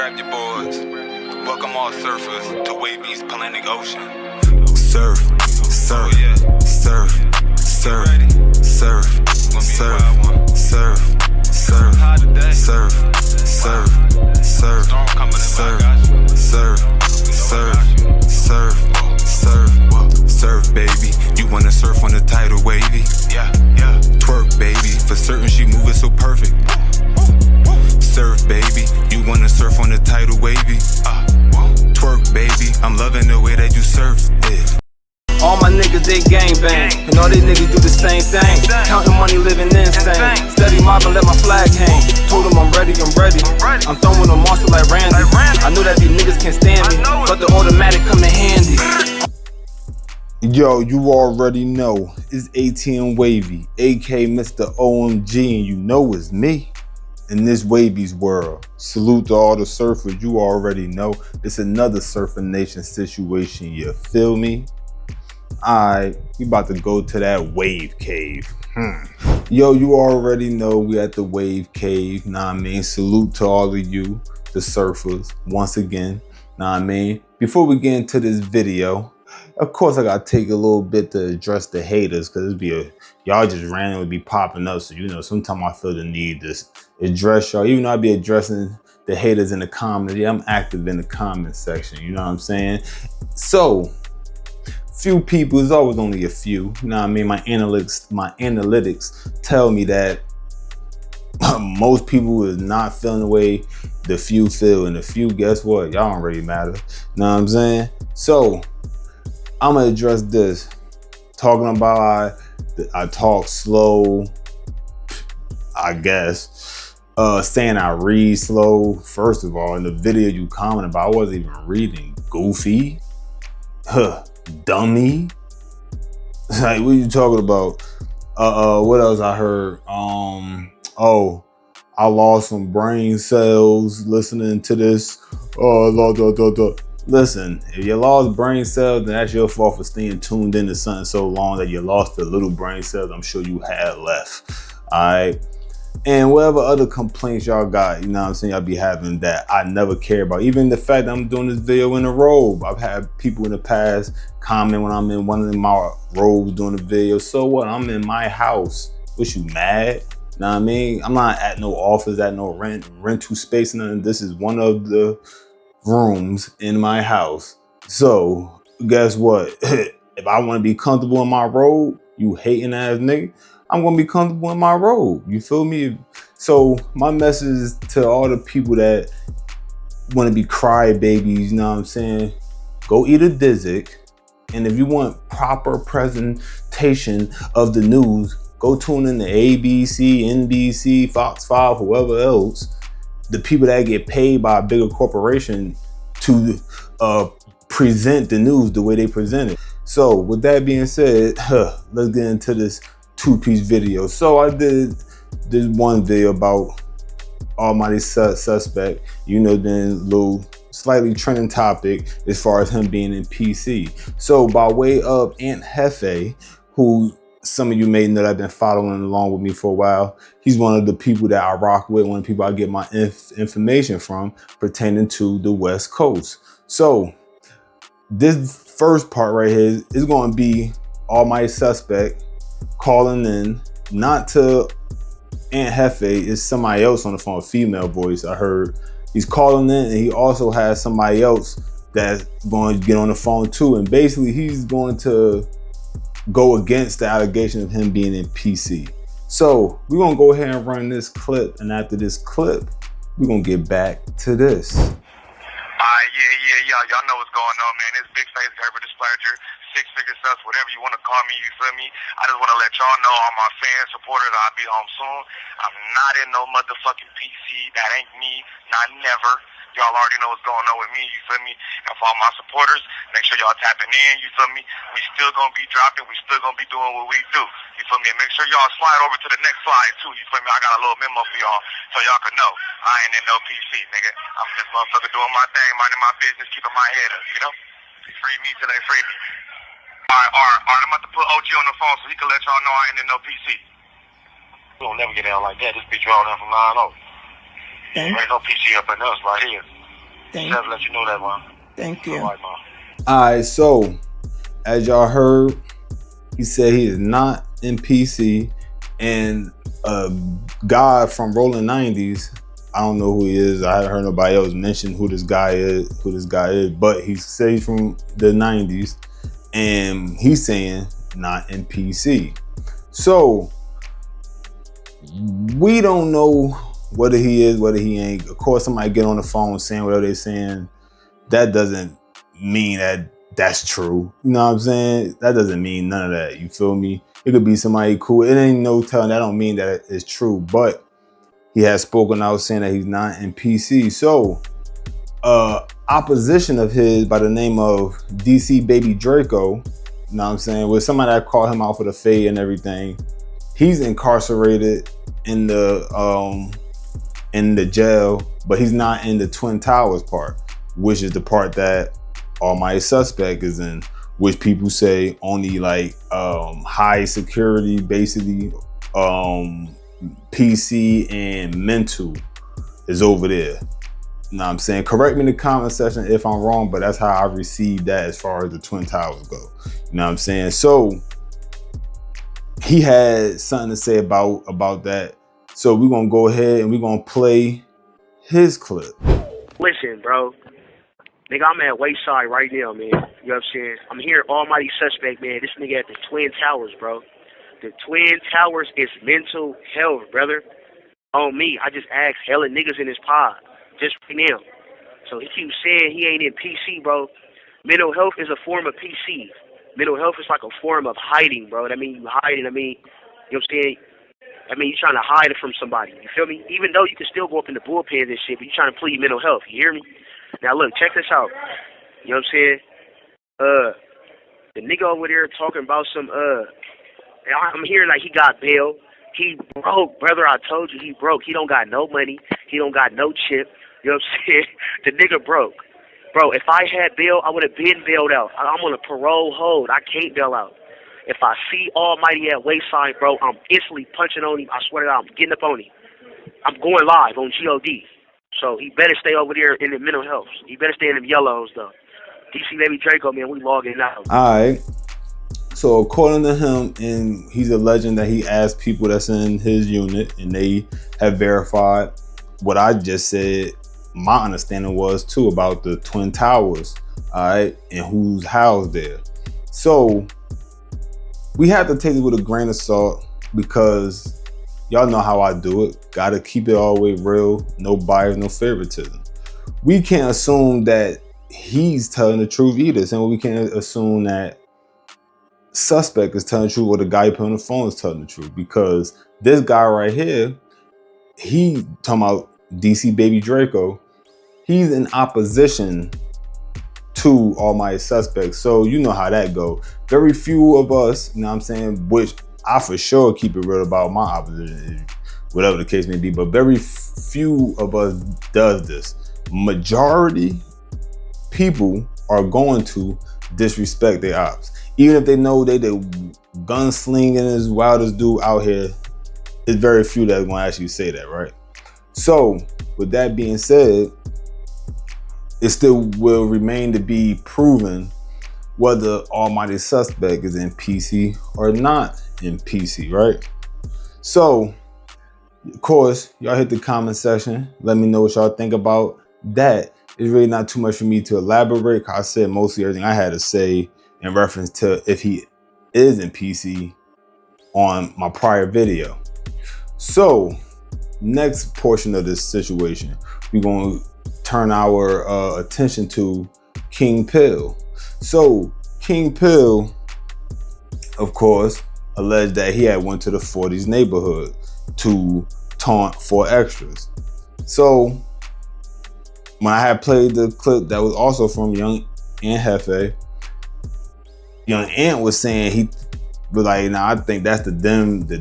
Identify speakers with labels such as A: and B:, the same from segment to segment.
A: grab your boards. Welcome all surfers to Wavy's Atlantic Ocean. Surf, surf, surf, surf, surf, surf, surf, surf, surf, surf, surf, surf, surf, surf, surf, baby. You wanna surf on the tidal wavy? Yeah. Twerk, baby. For certain, she moving so perfect. Surf, baby. You wanna surf on the tidal wavy? Twerk, baby. I'm loving the way that you surf it.
B: All my niggas, they gangbang, and all these niggas do the same thing. Counting money, living insane. Steady mobbing, let my flag hang. Told them I'm ready. I'm throwing them monster like Randy. I know that these niggas can't stand me, but the automatic come in handy.
C: Yo, you already know, it's ATM Wavy, aka Mr. OMG, and you know it's me in this Wavy's world. Salute to all the surfers, you already know. It's another Surfer Nation situation, you feel me? Alright, we about to go to that wave cave. Yo, you already know we at the wave cave, nah I mean? Salute to all of you, the surfers, once again, nah I mean? Before we get into this video, of course I gotta take a little bit to address the haters, cause y'all just randomly be popping up, so you know, sometimes I feel the need to address y'all. Even though I be addressing the haters in the comments, yeah, I'm active in the comment section, you know what I'm saying? So, few people, it's always only a few, you know what I mean? My analytics tell me that most people is not feeling the way the few feel, and the few, guess what? Y'all don't really matter, you know what I'm saying? So, I'm gonna address this. Talking about I talk slow, I guess. Saying I read slow. First of all, in the video you commented about, I wasn't even reading. Goofy. Dummy. Like, what are you talking about? What else I heard? Oh, I lost some brain cells listening to this. Listen, if you lost brain cells, then that's your fault for staying tuned into something so long that you lost the little brain cells I'm sure you had left. Alright. And whatever other complaints y'all got, you know what I'm saying, y'all be having that I never care about. Even the fact that I'm doing this video in a robe. I've had people in the past comment when I'm in one of my robes doing the video. So what? I'm in my house. Was you mad? You know what I mean? I'm not at no office, at no rental space, nothing. This is one of the rooms in my house. So guess what? If I want to be comfortable in my robe, you hating ass nigga, I'm gonna be comfortable in my robe. You feel me? So my message is to all the people that want to be crybabies, you know what I'm saying? Go eat a Dizzic, and if you want proper presentation of the news, go tune in to ABC, NBC, Fox 5, whoever else. The people that get paid by a bigger corporation to present the news the way they present it. So with that being said, let's get into this two-piece video. So I did this one video about Almighty Suspect, you know, then little slightly trending topic as far as him being in PC. So by way of Aunt Hefe, who some of you may know that I've been following along with me for a while. He's one of the people that I rock with, one of the people I get my information from pertaining to the West Coast. So this first part right here is going to be Almighty Suspect calling in, not to Aunt Hefe, it's somebody else on the phone, a female voice I heard. He's calling in, and he also has somebody else that's going to get on the phone too. And basically he's going to go against the allegation of him being in PC. So we're gonna go ahead and run this clip, and after this clip, we're gonna get back to this.
D: Y'all know what's going on, man. It's Big Face Herbert Displeasure, six-figure sus, whatever you want to call me, you feel me? I just want to let y'all know, all my fans, supporters, I'll be home soon. I'm not in no motherfucking PC. That ain't me, not never. Y'all already know what's going on with me, you feel me? And for all my supporters, make sure y'all tapping in, you feel me? We still gonna be dropping, we still gonna be doing what we do, you feel me? And make sure y'all slide over to the next slide too, you feel me? I got a little memo for y'all, so y'all can know. I ain't in no PC, nigga. I'm just motherfucker doing my thing, minding my business, keeping my head up, you know? Free me till they free me. Alright, I'm about to put OG on the phone so he can let y'all know I ain't in no PC. We don't never get down like that, this bitch rolling down from 9-0. There ain't no PC up in us right here. Just let you know that, man.
E: Thank you.
D: All right, man.
C: All right, so as y'all heard, he said he is not in PC, and a guy from Rolling 90s, I don't know who he is. I haven't heard nobody else mention who this guy is, but he said he's from the 90s, and he's saying not in PC. So we don't know whether he is, whether he ain't. Of course, somebody get on the phone saying whatever they're saying. That doesn't mean that that's true. You know what I'm saying? That doesn't mean none of that. You feel me? It could be somebody cool. It ain't no telling. That don't mean that it's true. But he has spoken out saying that he's not in PC. So, opposition of his by the name of DC Baby Draco, you know what I'm saying, with somebody that called him out for the fade and everything. He's incarcerated in the jail, but he's not in the Twin Towers part, which is the part that Almighty Suspect is in, which people say only like high security, basically PC and mental is over there. You know what I'm saying? Correct me in the comment section if I'm wrong, but that's how I received that as far as the Twin Towers go. You know what I'm saying? So he had something to say about that. So we're gonna go ahead and we're gonna play his clip.
F: Listen, bro. Nigga, I'm at Wayside right now, man. You know what I'm saying? I'm here, Almighty Suspect, man. This nigga at the Twin Towers, bro. The Twin Towers is mental health, brother. On me, I just asked hella niggas in his pod just right now. So he keeps saying he ain't in PC, bro. Mental health is a form of PC. Mental health is like a form of hiding, bro. That mean you hiding. You know what I'm saying? You're trying to hide it from somebody. You feel me? Even though you can still go up in the bullpen and shit, but you're trying to plead mental health. You hear me? Now look, check this out. You know what I'm saying? The nigga over there talking about some I'm hearing like he got bail. He broke, brother. I told you he broke. He don't got no money. He don't got no chip. You know what I'm saying? The nigga broke. Bro, if I had bail, I would have been bailed out. I'm on a parole hold. I can't bail out. If I see Almighty at Wayside, bro, I'm instantly punching on him. I swear to God, I'm getting up on him. I'm going live on GOD. So he better stay over there in the mental health. He better stay in them yellows, though. DC Baby Draco, man, we logging out.
C: All right. So according to him, and he's alleging that he asked people that's in his unit, and they have verified what I just said. My understanding was too about the Twin Towers, all right, and who's housed there. So we have to take it with a grain of salt because y'all know how I do it. Gotta keep it all the way real, no bias, no favoritism. We can't assume that he's telling the truth either. And we can't assume that Suspect is telling the truth or the guy put on the phone is telling the truth, because this guy right here, he talking about DC Baby Draco, he's in opposition to Almighty Suspect. So you know how that go. Very few of us, you know what I'm saying, which I for sure keep it real about my opposition, whatever the case may be, but very few of us does this. Majority people are going to disrespect their ops. Even if they know they the gunslinging is wildest dude out here, it's very few that's gonna actually say that, right? So with that being said, it still will remain to be proven whether Almighty Suspect is in PC or not in PC, right? So, of course, y'all hit the comment section. Let me know what y'all think about that. It's really not too much for me to elaborate. I said mostly everything I had to say in reference to if he is in PC on my prior video. So, next portion of this situation, we're going to turn our attention to King Pill. So King Pill, of course, alleged that he had went to the 40s neighborhood to taunt for extras. So when I had played the clip that was also from Young Ant Hefe, Young Ant was saying he was like, nah, I think that's the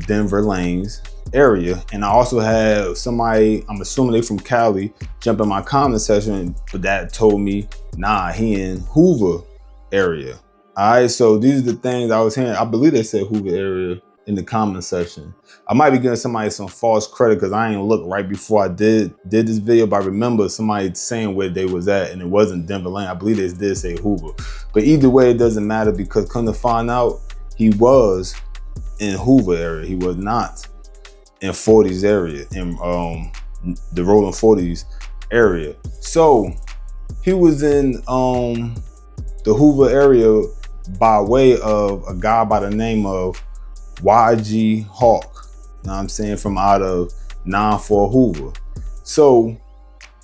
C: Denver Lanes area. And I also had somebody, I'm assuming they from Cali, jump in my comment section, but that told me, nah, he in Hoover area. All right, so these are the things I was hearing. I believe they said Hoover area. in the comment section. I might be giving somebody some false credit because I ain't looked right before I did this video, but I remember somebody saying where they was at, and it wasn't Denver Lane. I believe they did say Hoover. But either way, it doesn't matter, because come to find out, he was in Hoover area. He was not in 40s area, in the rolling 40s area. So he was in the Hoover area by way of a guy by the name of YG Hawk, you know what I'm saying, from out of 94 Hoover. So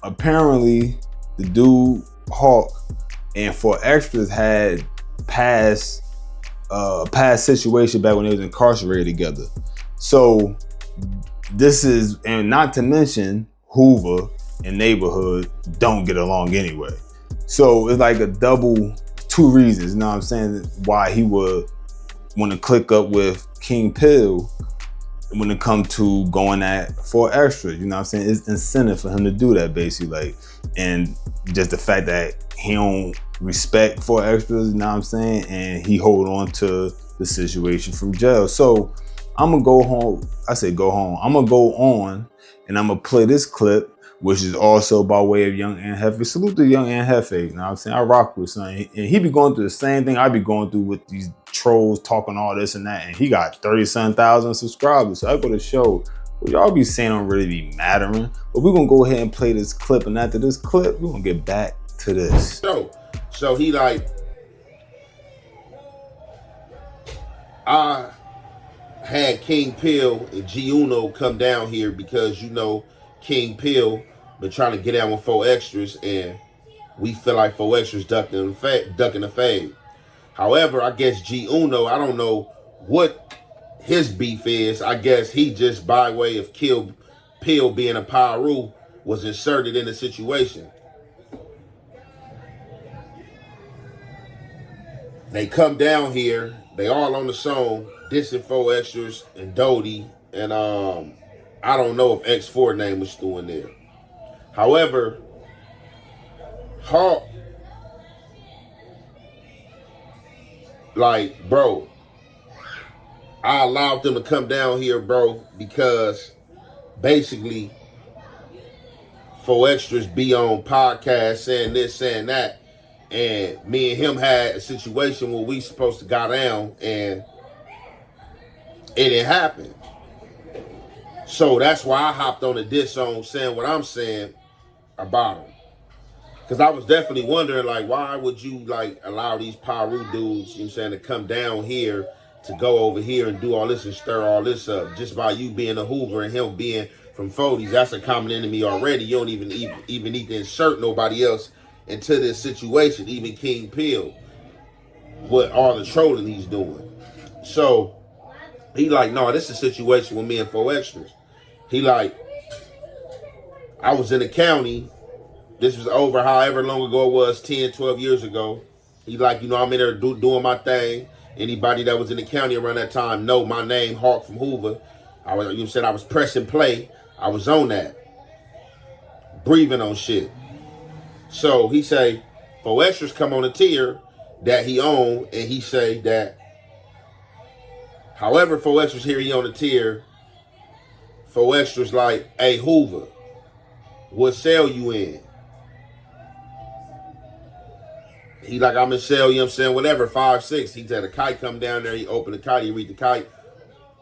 C: apparently the dude Hawk and 4Extras had past situation back when they was incarcerated together. So this is, and not to mention Hoover and neighborhood don't get along anyway. So it's like a double, two reasons, you know what I'm saying, why he would want to click up with King Pill when it comes to going at 4Extras, you know what I'm saying? It's incentive for him to do that, basically. Like, and just the fact that he don't respect 4Extras, you know what I'm saying? And he hold on to the situation from jail. So I'm gonna go home. I say go home. I'm gonna go on and I'm gonna play this clip, which is also by way of Young and Hefe. Salute to Young and Hefe, you know what I'm saying? I rock with son. And he be going through the same thing I be going through with these trolls talking all this and that. And he got 37,000 subscribers. So I go to show, well, y'all be saying don't really be mattering. But we're gonna go ahead and play this clip. And after this clip, we're gonna get back to this.
E: So he like, I had King Pill and G Uno come down here because, you know, King Pill been trying to get out with 4Extras, and we feel like 4Extras ducking the fade. However, I guess G Uno, I don't know what his beef is. I guess he just, by way of Kill Pill being a Pyru, was inserted in the situation. They come down here, they all on the song, dissing 4Extras and Doty, and I don't know if X4 name was still in there. However, Hawk, like, bro, I allowed them to come down here, bro, because basically 4Extras be on podcasts saying this, saying that, and me and him had a situation where we supposed to go down, and it didn't happen. So that's why I hopped on the diss song saying what I'm saying about him. Because I was definitely wondering, like, why would you, like, allow these Pyru dudes, you know what I'm saying, to come down here to go over here and do all this and stir all this up just by you being a Hoover and him being from 40s. That's a common enemy already. You don't even need to insert nobody else into this situation, even King Pill, what all the trolling he's doing. So he like, no, this is a situation with me and 4Extras. He like, I was in the county. This was over however long ago it was, 10, 12 years ago. He like, you know, I'm in there doing my thing. Anybody that was in the county around that time know my name, Hawk from Hoover. I was, you said I was pressing play. I was on that. Breathing on shit. So he say, 4Extras come on a tier that he own, and he say that however 4Extras here he on a tier, 4Extras like, hey Hoover, what cell you in? He like, I'm in cell, you know what I'm saying, whatever, 5-6. He had a kite come down there, he opened the kite, he read the kite.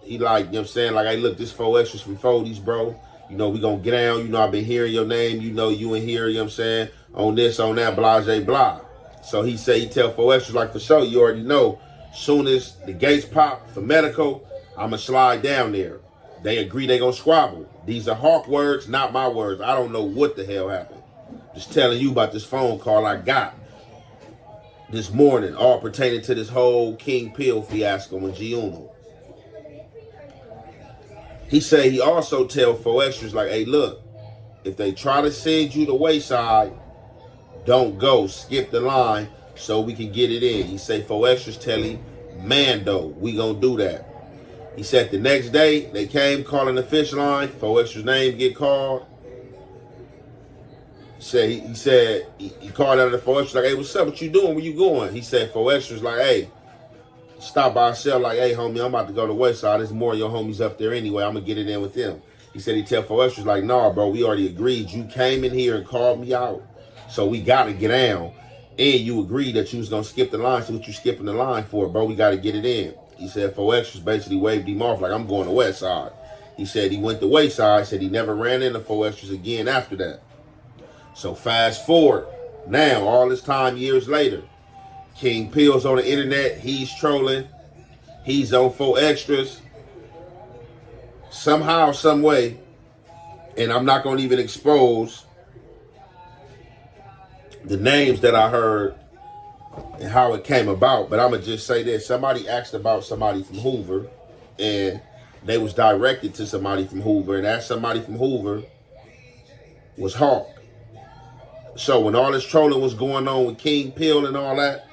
E: He like, you know what I'm saying, like, hey look, this 4Extras from 40s, bro. You know, we gonna get down, you know, I've been hearing your name, you know, you in here, you know what I'm saying, on this, on that, blah, blah, blah. So he say, he tell 4Extras, like, for sure, you already know, soon as the gates pop for medical, I'ma slide down there. They agree they gonna squabble. These are Hawk words, not my words. I don't know what the hell happened. Just telling you about this phone call I got this morning, all pertaining to this whole King Pill fiasco and G Uno. He say he also tell 4Extras like, hey look, if they try to send you the wayside, don't go, skip the line so we can get it in. He say 4Extras tell him, Mando, we gonna do that. He said the next day they came calling the fish line, 4Extras name get called. He said he called out of the 4Extras like, hey, what's up? What you doing? Where you going? He said 4Extras like, hey, stopped by himself like, hey, homie, I'm about to go to West Side. There's more of your homies up there anyway. I'm going to get in there with them. He said he tell 4 extras like, nah, bro, we already agreed. You came in here and called me out. So we got to get down. And you agreed that you was going to skip the line. So what you skipping the line for, bro? We got to get it in. He said 4 extras basically waved him off like, I'm going to West Side. He said he went to West Side. Said he never ran into 4 extras again after that. So fast forward. Now, all this time, years later, King Pill's on the internet. He's trolling. He's on 4 extras. Somehow, some way, and I'm not going to even expose the names that I heard and how it came about, but I'm going to just say this. Somebody asked about somebody from Hoover, and they was directed to somebody from Hoover, and that somebody from Hoover was Hawk. So when all this trolling was going on with King Pill and all that,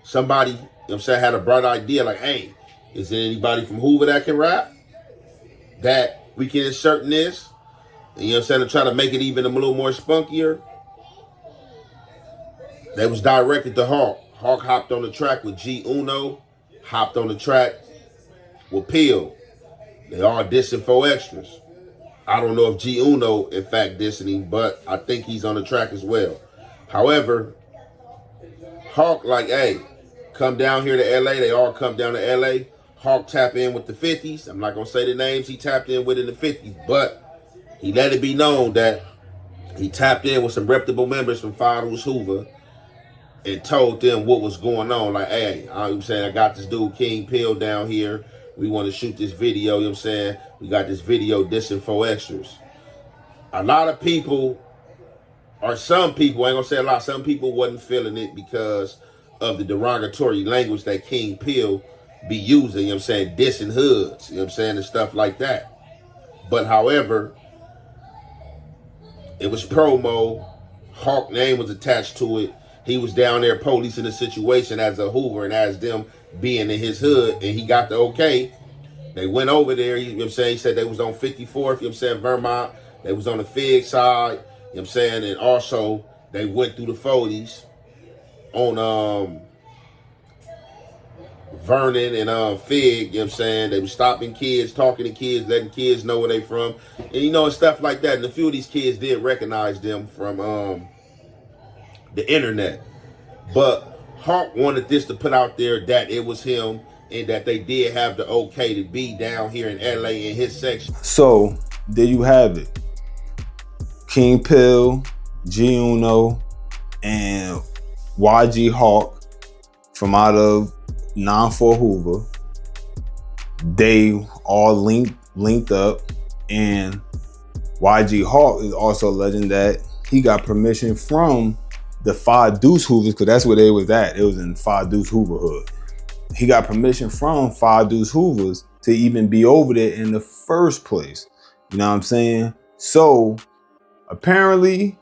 E: somebody, you know what I'm saying, had a bright idea like, hey, is there anybody from Hoover that can rap? That we can insert in this? And, you know what I'm saying, to try to make it even a little more spunkier. They was directed to Hawk. Hawk hopped on the track with G Uno, hopped on the track with Pill. They all dissing 4 extras. I don't know if G Uno, in fact, dissing him, but I think he's on the track as well. However, Hawk like, hey, come down here to LA. They all come down to LA. Hawk tap in with the 50s. I'm not going to say the names he tapped in with in the 50s, but he let it be known that he tapped in with some reputable members from Fathers Hoover and told them what was going on. Like, hey, I'm saying, I got this dude King Pill down here. We want to shoot this video, you know what I'm saying? We got this video dissing 4 extras. A lot of people, or some people, I ain't going to say a lot, some people wasn't feeling it because of the derogatory language that King Pill be using, you know what I'm saying, dissing hoods, you know what I'm saying, and stuff like that. But however, it was promo. Hawk name was attached to it. He was down there policing the situation as a Hoover and as them being in his hood, and he got the okay. They went over there, you know what I'm saying, he said they was on 54th, you know what I'm saying, Vermont. They was on the Fig side, you know what I'm saying, and also they went through the 40s on Vernon and Fig, you know what I'm saying. They were stopping kids, talking to kids, letting kids know where they from. And you know, and stuff like that. And a few of these kids did recognize them from the internet. But Hawk wanted this to put out there that it was him and that they did have the okay to be down here in LA in his section.
C: So there you have it. King Pill, G Uno, and YG Hawk from out of 9-4 Hoover. They all linked up, and YG Hawk is also alleging that he got permission from the 5 Deuce Hoovers, because that's where they was at. It was in 5 Deuce Hoover hood. He got permission from 5 Deuce Hoovers to even be over there in the first place. You know what I'm saying? So apparently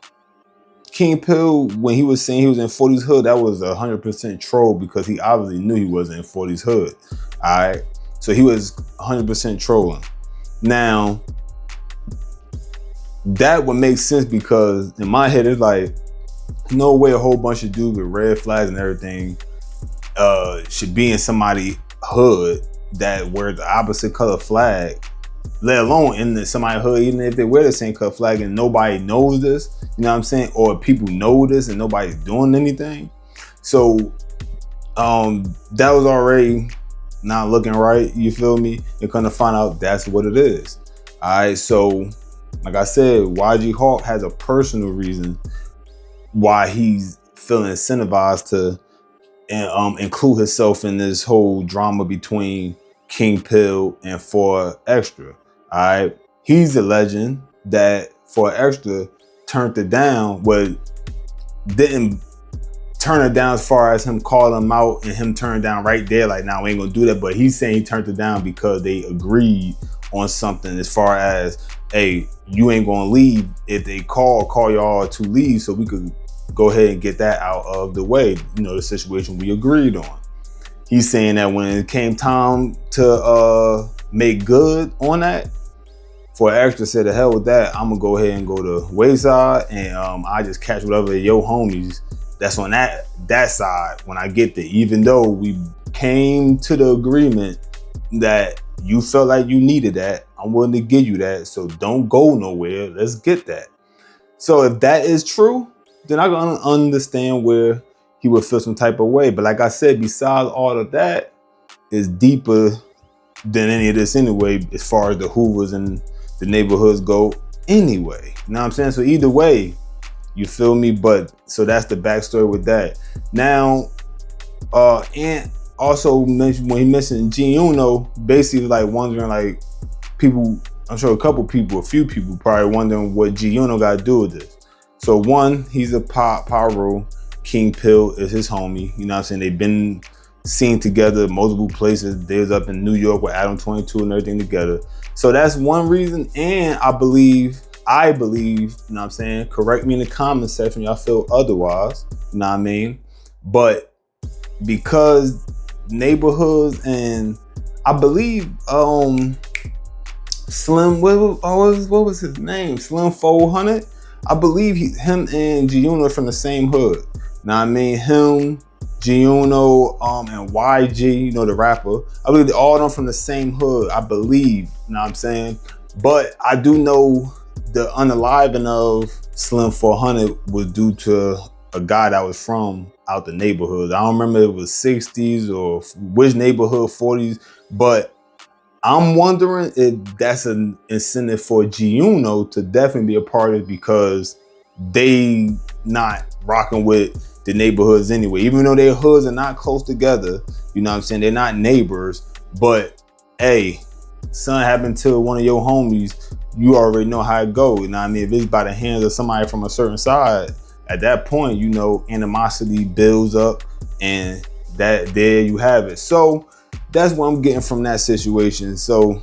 C: King Pill, when he was saying he was in 40's hood, that was 100% troll, because he obviously knew he wasn't in 40's hood. All right. So he was 100% trolling. Now, that would make sense, because in my head, it's like, no way a whole bunch of dudes with red flags and everything should be in somebody's hood that wear the opposite color flag, let alone in somebody's hood, even if they wear the same color flag and nobody knows this, you know what I'm saying? Or people know this and nobody's doing anything. So that was already not looking right, you feel me? You're gonna find out that's what it is. All right, so like I said, YG Hawk has a personal reason why he's feeling incentivized to include himself in this whole drama between King Pill and 4 Extra. All right, he's alleging that 4 Extra turned it down, but didn't turn it down as far as him calling him out and him turn down right there, like, nah, we ain't gonna do that. But he's saying he turned it down because they agreed on something as far as, hey, you ain't gonna leave. If they call y'all to leave, so we could go ahead and get that out of the way. You know, the situation we agreed on. He's saying that when it came time to make good on that, 4 Extra said, the hell with that, I'm gonna go ahead and go to Wayside, and I just catch whatever your homies that's on that side when I get there, even though we came to the agreement that you felt like you needed that. I'm willing to give you that. So don't go nowhere. Let's get that. So if that is true, then I can understand where he would feel some type of way. But like I said, besides all of that, it's deeper than any of this anyway, as far as the Hoovers and the neighborhoods go anyway. You know what I'm saying? So either way, you feel me? But so that's the backstory with that. Now, and also mentioned when he mentioned G Uno, basically like wondering, like, people, I'm sure a few people probably wondering what G Uno got to do with this. So one, he's a pyro. King Pill is his homie. You know what I'm saying? They've been seen together multiple places. They was up in New York with Adam 22 and everything together. So that's one reason. And I believe, you know what I'm saying? Correct me in the comment section, y'all feel otherwise. You know what I mean? But because neighborhoods, and I believe Slim, what was his name? Slim 400. I believe him and G Uno are from the same hood. Now I mean, him, G Uno, and YG, you know, the rapper. I believe all of them from the same hood. I believe. You know what I'm saying? But I do know the unaliving of Slim 400 was due to a guy that was from out the neighborhood. I don't remember if it was 60s or which neighborhood, 40s, but I'm wondering if that's an incentive for G Uno to definitely be a part of it, because they not rocking with the neighborhoods anyway. Even though their hoods are not close together, you know what I'm saying? They're not neighbors, but hey, something happened to one of your homies, you already know how it goes. You know what I mean? If it's by the hands of somebody from a certain side, at that point, you know, animosity builds up, and that there you have it. So that's what I'm getting from that situation. So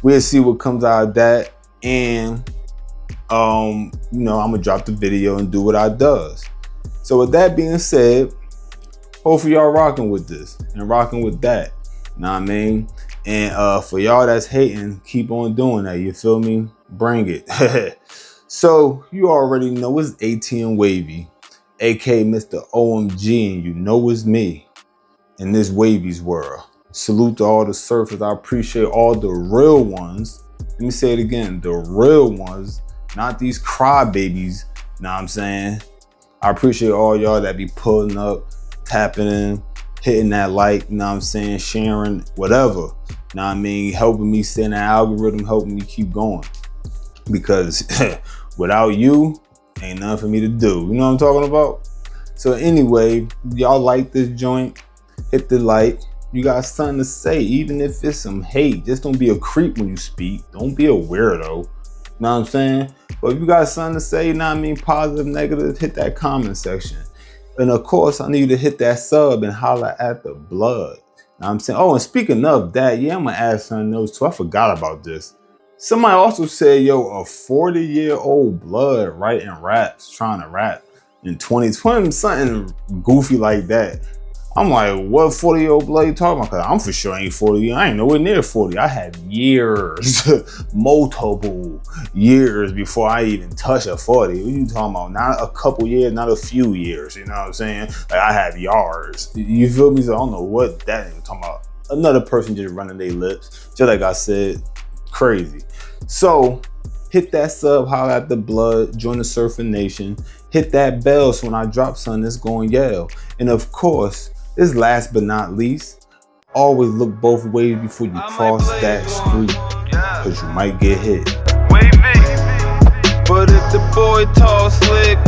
C: we'll see what comes out of that. And you know, I'm gonna drop the video and do what I does. So with that being said, hopefully y'all rocking with this and rocking with that. You know what I mean? And for y'all that's hating, keep on doing that. You feel me? Bring it. So you already know it's ATM Wavy, aka Mr. OMG, and you know it's me in this Wavy's world. Salute to all the surfers. I appreciate all the real ones. Let me say it again, the real ones, not these crybabies. Know what I'm saying? I appreciate all y'all that be pulling up, tapping in, hitting that like, you know what I'm saying, sharing, whatever. Know what I mean? Helping me send that algorithm, helping me keep going. Because without you, ain't nothing for me to do. You know what I'm talking about? So anyway, y'all like this joint, hit the like. You got something to say, even if it's some hate. Just don't be a creep when you speak. Don't be a weirdo. You know what I'm saying? But if you got something to say, you know what I mean, positive, negative, hit that comment section. And of course, I need you to hit that sub and holler at the blood. You know what I'm saying? Oh, and speaking of that, yeah, I'm gonna add something else too. I forgot about this. Somebody also said, yo, a 40-year-old blood writing raps, trying to rap in 2020, something goofy like that. I'm like, what 40-year-old blood you talking about? Cause I'm for sure ain't 40. I ain't nowhere near 40. I had years, multiple years before I even touch a 40. What you talking about? Not a couple years, not a few years. You know what I'm saying? Like I have yards. You feel me? So I don't know what that is talking about. Another person just running their lips. Just like I said, crazy. So hit that sub, holler at the blood, join the Surfing Nation, hit that bell so when I drop something, it's going yell. And of course, this last but not least, always look both ways before you cross that street, cause you might get hit.
G: But if the boy tall, slick,